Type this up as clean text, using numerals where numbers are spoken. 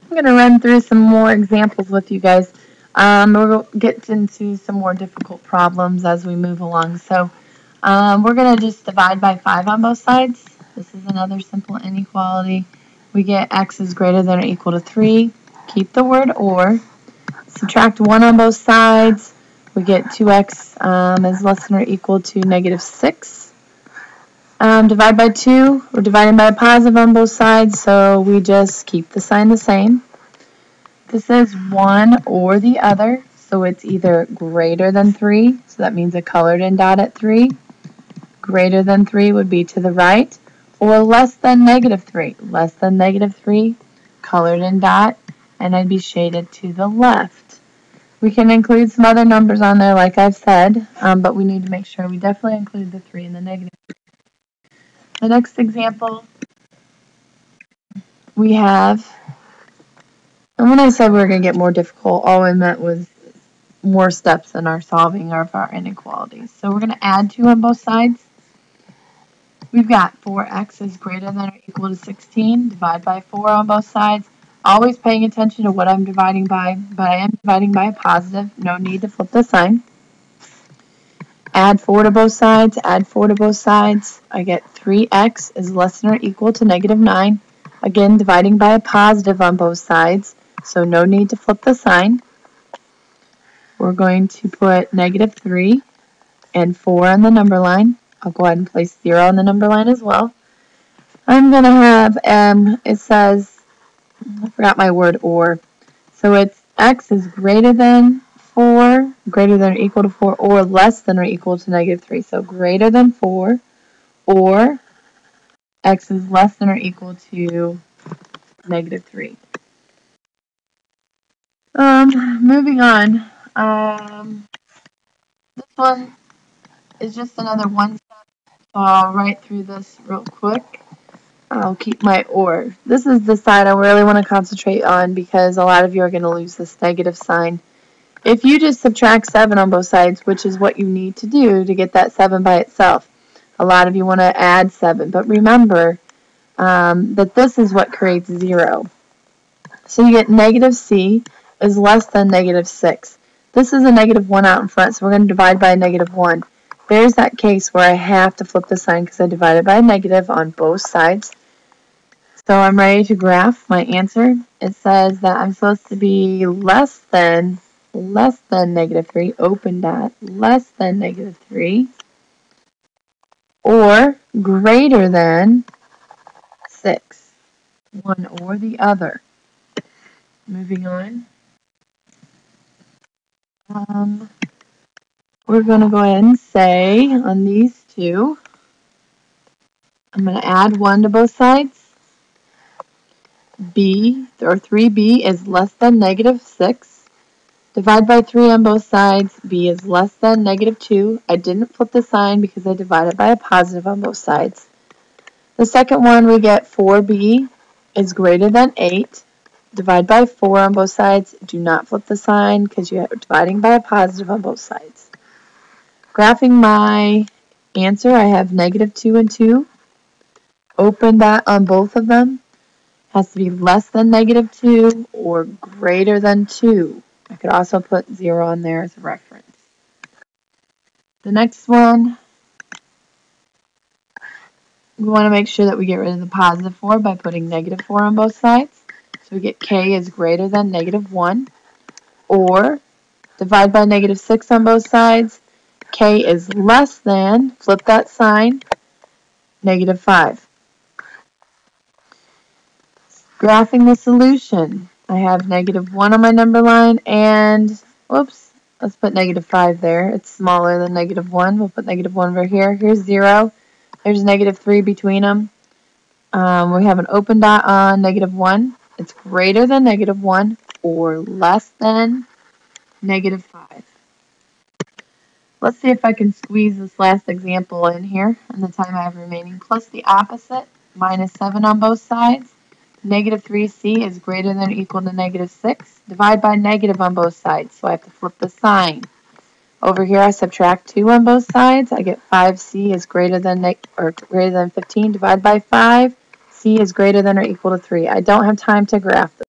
I'm going to run through some more examples with you guys. We'll get into some more difficult problems as we move along. So we're going to just divide by 5 on both sides. This is another simple inequality. We get x is greater than or equal to 3. Keep the word or. Subtract 1 on both sides. We get 2x is less than or equal to negative 6. Divide by 2. We're dividing by a positive on both sides, so we just keep the sign the same. This is one or the other, so it's either greater than 3, so that means a colored in dot at 3. Greater than 3 would be to the right, or less than negative 3. Less than negative 3, colored in dot, and I'd be shaded to the left. We can include some other numbers on there, like I've said, but we need to make sure we definitely include the 3 and the negative 3. The next example we have, and when I said we were going to get more difficult, all I meant was more steps in our solving of our inequalities. So we're going to add 2 on both sides. We've got 4x is greater than or equal to 16. Divide by 4 on both sides. Always paying attention to what I'm dividing by, but I am dividing by a positive. No need to flip the sign. Add 4 to both sides. Add 4 to both sides. I get 3x is less than or equal to negative 9. Again, dividing by a positive on both sides, so no need to flip the sign. We're going to put negative 3 and 4 on the number line. I'll go ahead and place 0 on the number line as well. I'm going to have, it says, I forgot my word or. So it's x is greater than 4, greater than or equal to 4, or less than or equal to negative 3. So greater than 4, or x is less than or equal to negative 3. Moving on. This one is just another one step, so I'll write through this real quick. I'll keep my or. This is the side I really want to concentrate on because a lot of you are going to lose this negative sign. If you just subtract 7 on both sides, which is what you need to do to get that 7 by itself, a lot of you want to add 7. But remember that this is what creates 0. So you get negative c is less than negative 6. This is a negative 1 out in front, so we're going to divide by a negative 1. There's that case where I have to flip the sign because I divided by a negative on both sides. So I'm ready to graph my answer. It says that I'm supposed to be less than negative 3, open dot, less than negative 3, or greater than 6. One or the other. Moving on. We're going to go ahead and say on these two, I'm going to add 1 to both sides. B, or 3b, is less than negative 6. Divide by 3 on both sides. B is less than negative 2. I didn't flip the sign because I divided by a positive on both sides. The second one, we get 4b is greater than 8. Divide by 4 on both sides. Do not flip the sign because you're dividing by a positive on both sides. Graphing my answer, I have negative 2 and 2. Open that on both of them. Has to be less than negative 2 or greater than 2. I could also put 0 on there as a reference. The next one, we want to make sure that we get rid of the positive 4 by putting negative 4 on both sides. So we get k is greater than negative 1. Or divide by negative 6 on both sides. K is less than, flip that sign, negative 5. Graphing the solution. I have negative 1 on my number line and, whoops, let's put negative 5 there. It's smaller than negative 1. We'll put negative 1 over here. Here's 0. There's negative 3 between them. We have an open dot on negative 1. It's greater than negative 1 or less than negative 5. Let's see if I can squeeze this last example in here in the time I have remaining. Plus the opposite, minus 7 on both sides. Negative 3c is greater than or equal to negative 6. Divide by negative on both sides, so I have to flip the sign. Over here, I subtract 2 on both sides. I get 5c is greater than 15. Divide by 5. C is greater than or equal to 3. I don't have time to graph this.